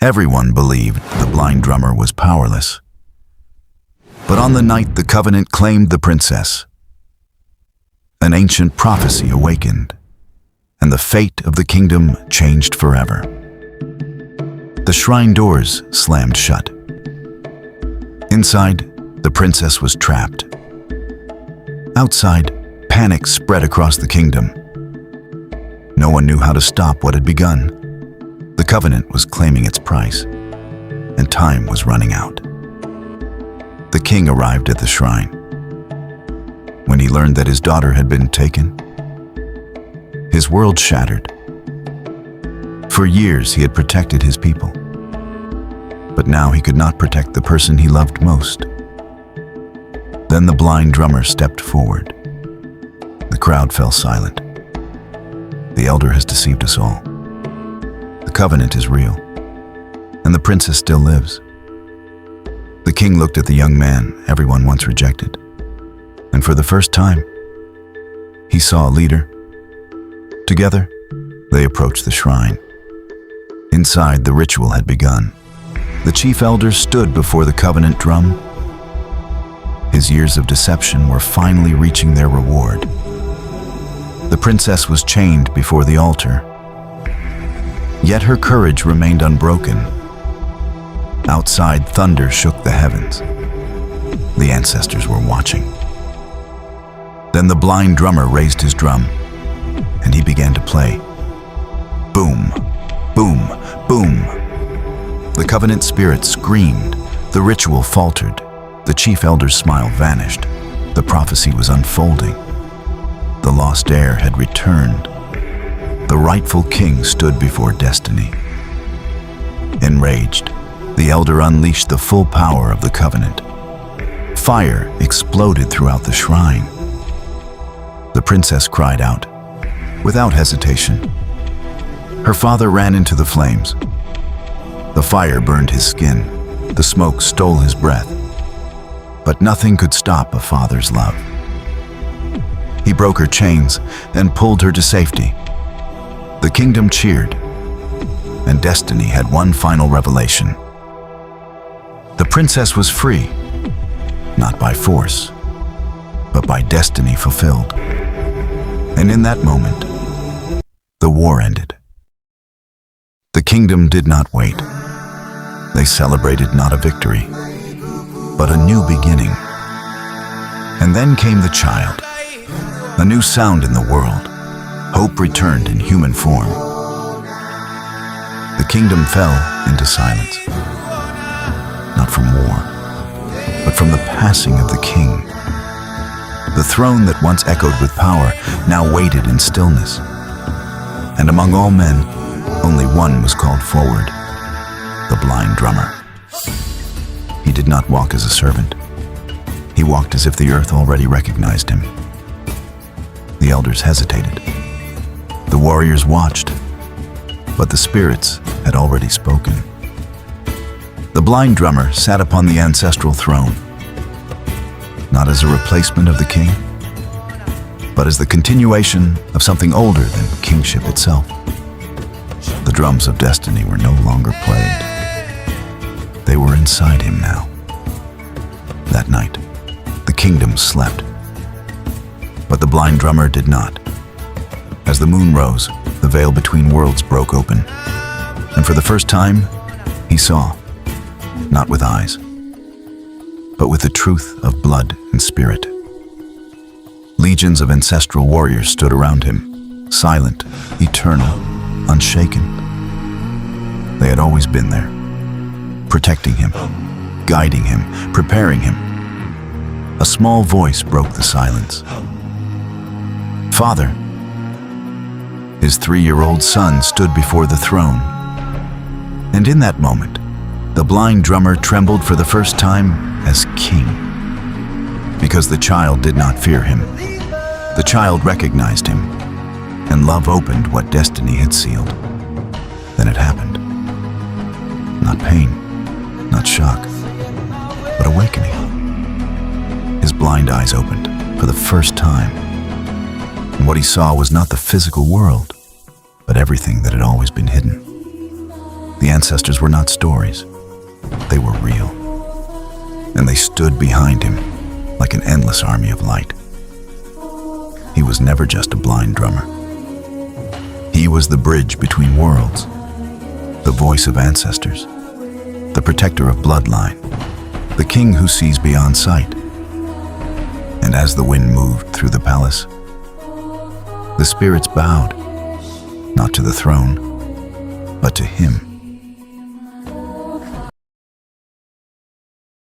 Everyone believed the blind drummer was powerless. But on the night the covenant claimed the princess, an ancient prophecy awakened, and the fate of the kingdom changed forever. The shrine doors slammed shut. Inside, the princess was trapped. Outside, panic spread across the kingdom. No one knew how to stop what had begun. The covenant was claiming its price, and time was running out. The king arrived at the shrine. When he learned that his daughter had been taken, his world shattered. For years he had protected his people, but now he could not protect the person he loved most. Then the blind drummer stepped forward. The crowd fell silent. The elder has deceived us all. The covenant is real, and the princess still lives. The king looked at the young man everyone once rejected, and for the first time, he saw a leader. Together, they approached the shrine. Inside, the ritual had begun. The chief elder stood before the covenant drum. His years of deception were finally reaching their reward. The princess was chained before the altar, yet her courage remained unbroken. Outside, thunder shook the heavens. The ancestors were watching. Then the blind drummer raised his drum, and he began to play. Boom, boom, boom. The covenant spirit screamed. The ritual faltered. The chief elder's smile vanished. The prophecy was unfolding. The lost heir had returned. The rightful king stood before destiny. Enraged, the elder unleashed the full power of the covenant. Fire exploded throughout the shrine. The princess cried out, without hesitation. Her father ran into the flames. The fire burned his skin. The smoke stole his breath. But nothing could stop a father's love. He broke her chains and pulled her to safety. The kingdom cheered, and destiny had one final revelation. The princess was free, not by force, but by destiny fulfilled. And in that moment, the war ended. The kingdom did not wait. They celebrated not a victory, but a new beginning. And then came the child, a new sound in the world. Hope returned in human form. The kingdom fell into silence, not from war, but from the passing of the king. The throne that once echoed with power now waited in stillness. And among all men, only one was called forward, the blind drummer. He did not walk as a servant. He walked as if the earth already recognized him. The elders hesitated. The warriors watched, but the spirits had already spoken. The blind drummer sat upon the ancestral throne, not as a replacement of the king, but as the continuation of something older than kingship itself. The drums of destiny were no longer played. They were inside him now. That night, the kingdom slept, but the blind drummer did not. As the moon rose, the veil between worlds broke open, and for the first time, he saw, not with eyes, but with the truth of blood and spirit. Legions of ancestral warriors stood around him, silent, eternal, unshaken. They had always been there, protecting him, guiding him, preparing him. A small voice broke the silence. Father. His 3-year-old son stood before the throne. And in that moment, the blind drummer trembled for the first time as king. Because the child did not fear him. The child recognized him, and love opened what destiny had sealed. Then it happened. Not pain, not shock, but awakening. His blind eyes opened for the first time. And what he saw was not the physical world, but everything that had always been hidden. The ancestors were not stories. They were real. And they stood behind him like an endless army of light. He was never just a blind drummer. He was the bridge between worlds, the voice of ancestors, the protector of bloodline, the king who sees beyond sight. And as the wind moved through the palace, the spirits bowed, not to the throne, but to him.